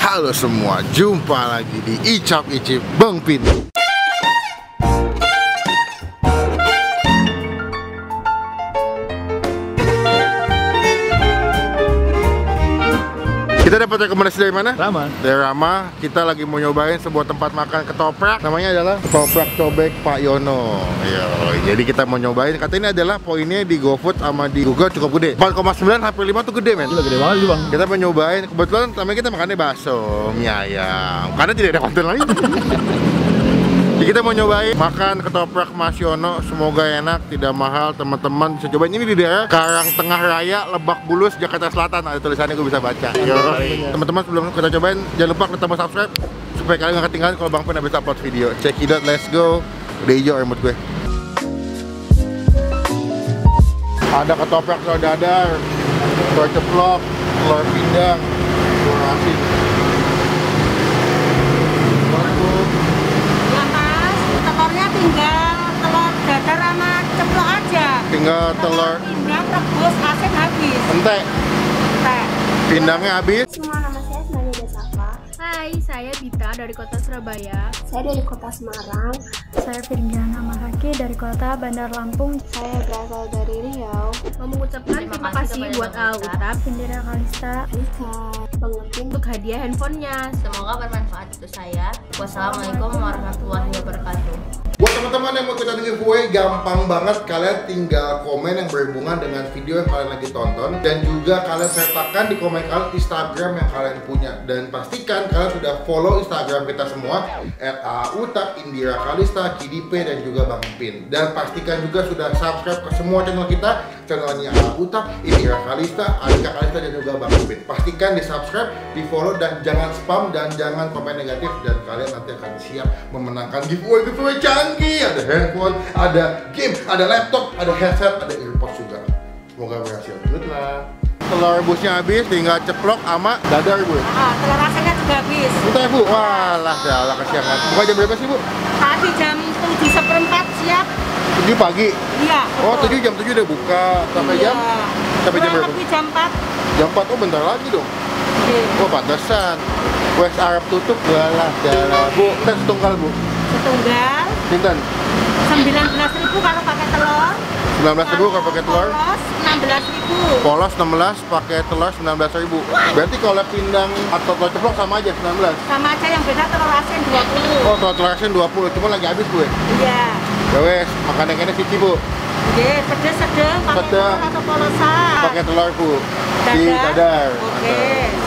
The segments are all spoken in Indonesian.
Halo semua, jumpa lagi di Icap Icip Bang Pin. Kita dapat rekomendasi dari mana? Rama. Dari Rama. Kita lagi mau nyobain sebuah tempat makan ketoprak. Namanya adalah Ketoprak Cobek Pak Yono. Yo, jadi kita mau nyobain. Katanya ini adalah poinnya di GoFood sama di Google cukup gede. 4,9 sampai 5 tuh gede, men. Gila, gede banget sih, Bang. Kita mau nyobain. Kebetulan namanya kita makannya bakso, mie ayam. Karena tidak ada konten lain. Jadi kita mau nyobain makan ketoprak Mas Yono. Semoga enak, tidak mahal, teman-teman bisa cobain. Ini di daerah Karang Tengah Raya, Lebak Bulus, Jakarta Selatan. Ada tulisannya, gue bisa baca. Teman-teman sebelum kita cobain, jangan lupa klik tombol subscribe supaya kalian gak ketinggalan kalau Bang Pen habis upload video. Check it out, let's go. Udah hijau rambut gue. Ada ketoprak telur dadar, telur ceplok, telur pindang, telur asin. Tinggal telur dadar sama ceplok aja. Tinggal telur pindang rebus asin habis. Entek. Pindangnya habis. Semua, nama saya Asmani Desava. Hai, saya Bita dari kota Surabaya. Saya dari kota Semarang. Saya Firjana Mahaki dari kota Bandar Lampung. Saya berasal dari Riau. Mau mengucapkan terima kasih buat Utap, Indira Kalista, Alika, pengerti untuk hadiah handphonenya. Semoga bermanfaat untuk saya. Wassalamualaikum warahmatullahi wabarakatuh. Buat teman-teman yang mau ikutan giveaway, gampang banget. Kalian tinggal komen yang berhubungan dengan video yang kalian lagi tonton. Dan juga kalian sertakan di komen kalian Instagram yang kalian punya. Dan pastikan kalian sudah follow Instagram kita semua @autap, Indira Kalista, KDP, dan juga Bang Pin. Dan pastikan juga sudah subscribe ke semua channel kita. Channelnya Autap, Indira Kalista, Alika Kalista, dan juga Bang Pin. Pastikan di subscribe, di follow, dan jangan spam, dan jangan komen negatif. Dan kalian nanti akan siap memenangkan giveaway canggih. Ada handphone, ada game, ada laptop, ada headset, ada earpods juga. Semoga berhasil. Good luck. Telur rebusnya habis, tinggal ceplok sama dadar, Bu. Telur asinnya juga habis. Bentar ya, Bu. Walah, dalah kesiangan. Buka jam berapa sih, Bu? Tadi jam 7:15 siap. 7 pagi. Iya. Oh, 7 jam 7 udah buka. Sampai jam? Sampai jam berapa? Lebih jam 4. Jam 4, oh bentar lagi dong. Iya. Oh, pantesan. West Arab tutup. Walah, dalah. Bu, tes tunggal, Bu. Setunggal Pinten? 19.000 kalau pakai telur. 19.000 kalau pakai telur. Polos 16.000. Polos 16, pakai telur 19.000. Berarti kalau pindang atau telur ceplok sama aja 19. Sama aja, yang beda telur asin 20. Oh, telur asin 20, cuma lagi habis gue. Iya. Ya wes, makan yang ini cici, Bu. Oke, sedang pakai Sedang. telur atau polosan. Pakai telur, Bu. Di dadar. Oke,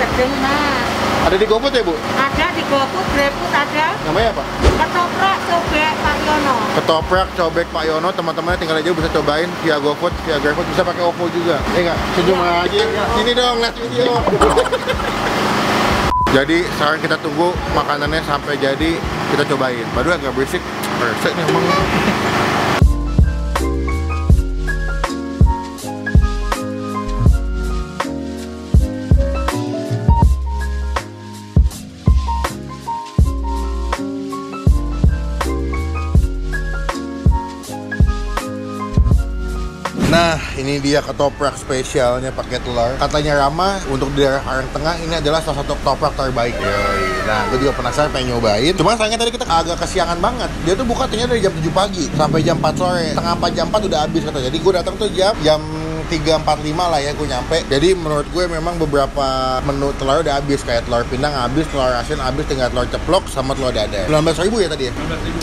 sedang Mas. Ada di GoFood ya, Bu? Ada di GoFood, GrabFood ada. Namanya apa? Ketoprak Cobek Pak Yono. Ketoprak Cobek Pak Yono. Teman-teman tinggal aja bisa cobain via GoFood, via GrabFood, bisa pakai OVO juga. Enggak, senyum aja. Sini dong, lihat video. Jadi sekarang kita tunggu makanannya sampai jadi, kita cobain. Baru agak berisik. Resek nih emang. Nah, ini dia ketoprak spesialnya pakai telur. Katanya Rama untuk di daerah Karang Tengah ini adalah salah satu ketoprak terbaik. Yoi. Nah, gue juga penasaran pengen nyobain. Cuma sayangnya tadi kita agak kesiangan banget. Dia tuh buka ternyata dari jam 7 pagi sampai jam 4 sore. Setengah 4, jam 4 udah habis katanya. Jadi gue datang tuh jam 3.45 lah ya gue nyampe. Jadi menurut gue memang beberapa menu telur udah habis. Kayak telur pindang habis, telur asin habis, tinggal telur ceplok sama telur dadar. 19.000 ya tadi ya?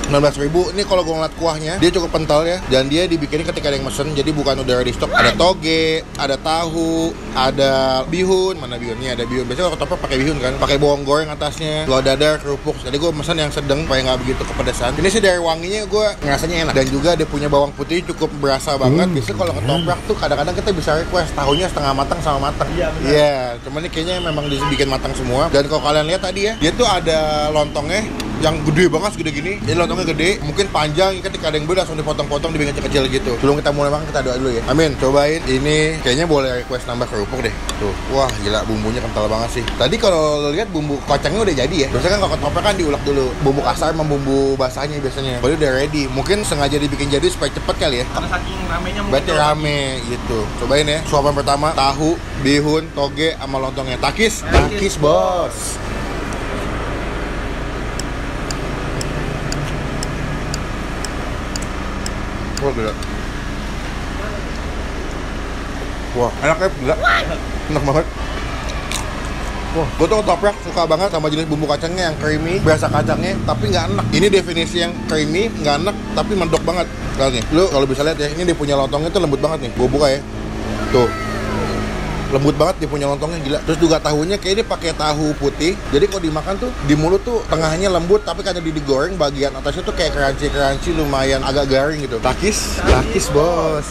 19.000. Ini kalau gue ngeliat kuahnya, dia cukup kental ya. Dan dia dibikin ketika ada yang mesen. Jadi bukan udah ready stock. Ada toge, ada tahu, ada bihun. Mana bihunnya? Ada bihun. Biasanya kalau ketoprak pakai bihun kan, pakai bawang goreng atasnya, telur dadar, kerupuk. Jadi gue mesen yang sedang supaya nggak begitu kepedesan. Ini sih dari wanginya gue ngerasanya enak. Dan juga dia punya bawang putih cukup berasa banget. Biasanya kalau ketoprak tuh kadang-kadang kita bisa request tahunya setengah matang sama matang. Iya, cuman ini kayaknya memang dibikin matang semua. Dan kalau kalian lihat tadi ya, dia tuh ada lontongnya yang gede banget, segede gini. Jadi lontongnya gede, mungkin panjang, ketika ada yang beli langsung dipotong-potong, dibikin kecil-kecil gitu. Sebelum kita mulai makan, kita doa dulu ya. Amin. Cobain ini, kayaknya boleh request nambah kerupuk deh. Tuh, wah gila, bumbunya kental banget sih. Tadi kalau lo lihat bumbu kacangnya udah jadi ya. Biasanya kan kalau ketoprak kan diulek dulu, bumbu kasar sama bumbu basahnya biasanya. Kalau udah ready, mungkin sengaja dibikin jadi supaya cepet kali ya. Karena saking ramenya mungkin. Berarti rame gitu. Cobain ya. Suapan pertama, tahu, bihun, toge, sama lontongnya. Takis, bos. gila. Wah, enak ya, gila. Enak banget. Wah, gue tuh ketoprak suka banget sama jenis bumbu kacangnya yang creamy, berasa kacangnya, tapi nggak enak. Ini definisi yang creamy, nggak enak, tapi mendok banget. Lihat nih, lu kalau bisa lihat ya, ini dia punya lontongnya tuh lembut banget nih. Gue buka ya, tuh, lembut banget dia punya lontongnya, gila. Terus juga tahunya kayak ini pakai tahu putih. Jadi kalau dimakan tuh di mulut tuh tengahnya lembut, tapi karena digoreng bagian atasnya tuh kayak crunchy, lumayan agak garing gitu. Takis bos.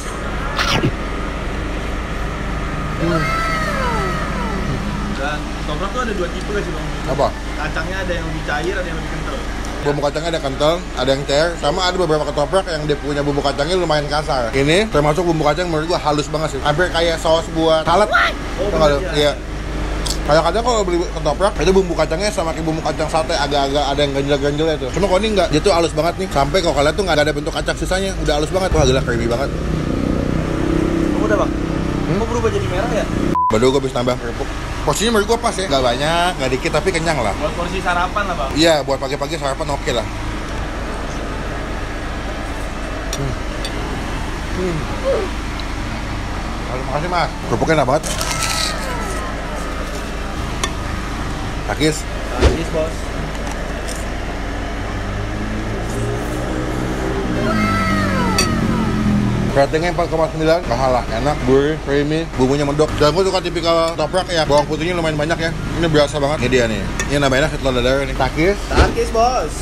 Dan ketoprak tuh ada 2 tipe sih bang. Apa? Kacangnya ada yang lebih cair, ada yang lebih kental. Bumbu kacangnya ada kental, ada yang cair, sama ada beberapa ketoprak yang dia punya bumbu kacangnya lumayan kasar. Ini termasuk bumbu kacang menurut gua halus banget sih. Hampir kayak saus buat salad. Oh, Tau nggak lu? iya. Iya. Kadang-kadang kalau beli ketoprak, itu bumbu kacangnya sama kayak bumbu kacang sate, agak-agak ada yang ganjel-ganjelnya tuh. Cuma kalau ini enggak, dia tuh halus banget nih. Sampai kalau kalian tuh nggak ada bentuk kacang sisanya, udah halus banget. Wah gila, creamy banget. Oh, udah bang. Kok berubah jadi merah ya? Baru gue bisa tambah kerupuk. Porsinya menurut gue pas ya, nggak banyak, nggak dikit, tapi kenyang lah. Buat porsi sarapan lah bang. Iya, buat pagi-pagi sarapan oke lah. Terima kasih mas. Kerupuknya enak banget. Takis. Habis bos. Ratingnya 4,9, nggak kalah, enak, gurih, creamy, bumbunya mendok. Dan gue suka tipikal ketoprak ya, bawang putihnya lumayan banyak ya. Ini berasa banget. Ini dia nih. Ini namanya telur dadar nih. Takis. Bos.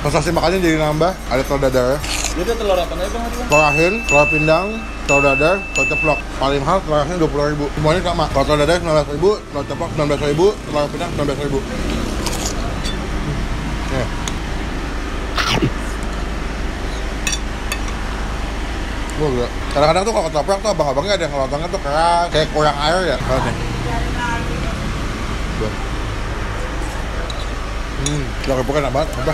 Sensasi makannya jadi nambah. Ada telur dadar. Dia ada telur apa nih bang? Telur asin, telur pindang, telur dadar, telur ceplok. Paling mahal telur asin 20.000. Semuanya sama. Kalau telur dadar 19.000, telur ceplok 19.000, telur pindang 19.000. Nih. Wah, gila. Kadang-kadang tuh kalau ketoprak tuh abang-abangnya ada yang lontongnya tuh keras, kayak kurang air ya. Lihat nih. Kerupuknya enak banget. Coba.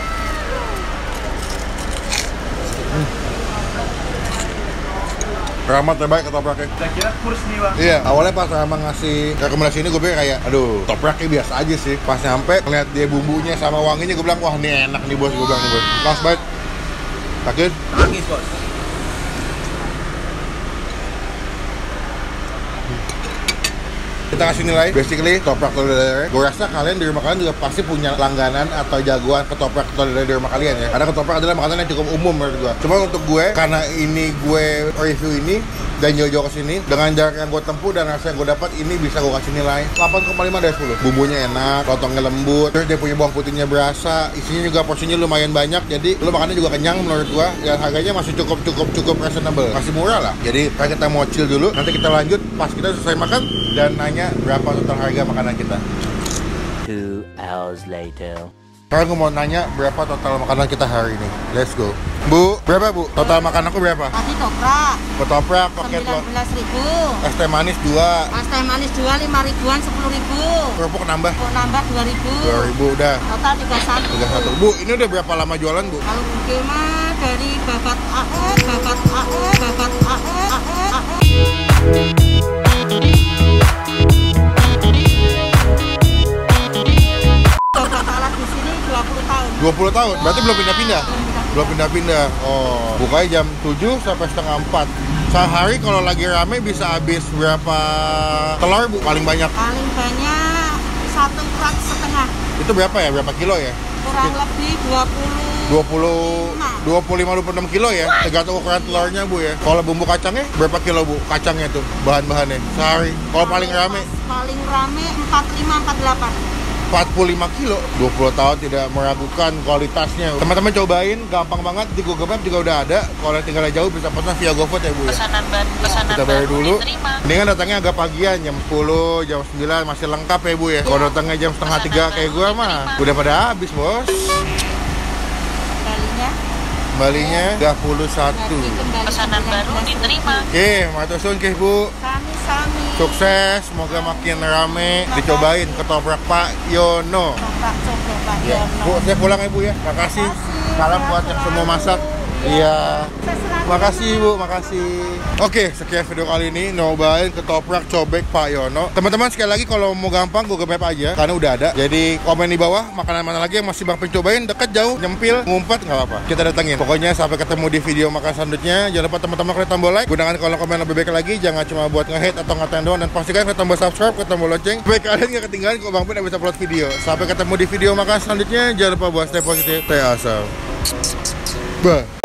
Rama terbaik ketopraknya. Saya kira kurs nih bang. Iya, awalnya pas Rama ngasih rekomendasi ini gue pikir kayak, aduh, ketopraknya biasa aja sih. Pas nyampe, ngeliat dia bumbunya sama wanginya, gue bilang, wah ini enak nih bos, gue bilang nih bos. Last bite. Takis? Takis bos. Kita kasih nilai, basically ketoprak telur dadar. Gue rasa kalian di rumah kalian juga pasti punya langganan atau jagoan ketoprak telur dadar di rumah kalian ya. Karena ketoprak adalah makanan yang cukup umum menurut gue. Cuma untuk gue, karena ini gue review ini dan jauh-jauh kesini, dengan jarak yang gue tempuh dan rasa yang gue dapat, ini bisa gue kasih nilai 8,5 dari 10. Bumbunya enak, lontongnya lembut, terus dia punya bawang putihnya berasa, isinya juga porsinya lumayan banyak, jadi lo makannya juga kenyang menurut gue. Dan harganya masih cukup reasonable, masih murah lah. Jadi kita mau chill dulu, nanti kita lanjut pas kita selesai makan dan nanya berapa total harga makanan kita. 2 hours later. Sekarang gue mau nanya berapa total makanan kita hari ini. Let's go. Bu, berapa bu? Total makanan aku berapa? Tadi toprak Ketoprak pakai 19.000. es teh manis 2. Es teh manis 2 5.000-an 10.000. Kerupuk nambah Kok nambah 2.000. 2.000 udah. Total 31. 31. Bu, ini udah berapa lama jualan bu? Kalau mungkin mah dari babat AE. Total di sini 20 tahun. 20 tahun? Berarti belum pindah-pindah? Belum pindah-pindah. Oh, bukanya jam 7 sampai setengah 4. Sehari kalau lagi rame bisa habis berapa telur bu? Paling banyak? Paling banyak 1 rak setengah. Itu berapa ya? Berapa kilo ya? Kurang lebih 25-26 kilo ya? Tergantung ukuran telurnya bu ya. Kalau bumbu kacangnya berapa kilo bu? Kacangnya tuh, bahan-bahannya sehari. Kalau paling rame? Paling rame 45-48. 45 kilo, 20 tahun tidak meragukan kualitasnya. Teman-teman cobain, gampang banget, di Google Maps juga udah ada. Kalau tinggal jauh bisa pesan via GoFood ya bu ya. Kita bayar dulu. Ini kan datangnya agak pagian, jam 10, jam 9 masih lengkap ya bu ya. Kalau datangnya jam setengah 3 kayak gue mah udah pada habis bos. Kembalinya 31. Pesanan baru diterima. Oke, matur suwun ke bu. Sami-sami. Sukses, semoga makin rame. Dicobain ketoprak Pak Yono. Coba Pak Ya, Yono. Bu, saya pulang ya Bu ya. Makasih. Salam buat yang semua masak. Iya. Makasih Bu, makasih. Oke, sekian video kali ini nyobain ketoprak cobek Pak Yono. Teman-teman sekali lagi kalau mau gampang Google Map aja karena udah ada. Jadi komen di bawah makanan mana lagi yang masih Bang pengen cobain, deket, jauh, nyempil, ngumpet nggak apa-apa. Kita datengin. Pokoknya sampai ketemu di video makan selanjutnya. Jangan lupa teman-teman klik tombol like, gunakan kolom komen lebih baik lagi. Jangan cuma buat nge-hate atau ngatain doang, dan pastikan klik tombol subscribe, klik tombol lonceng supaya kalian nggak ketinggalan kalau Bang Pin bisa upload video. Sampai ketemu di video makan selanjutnya. Jangan lupa buat stay positif, stay awesome. Bye.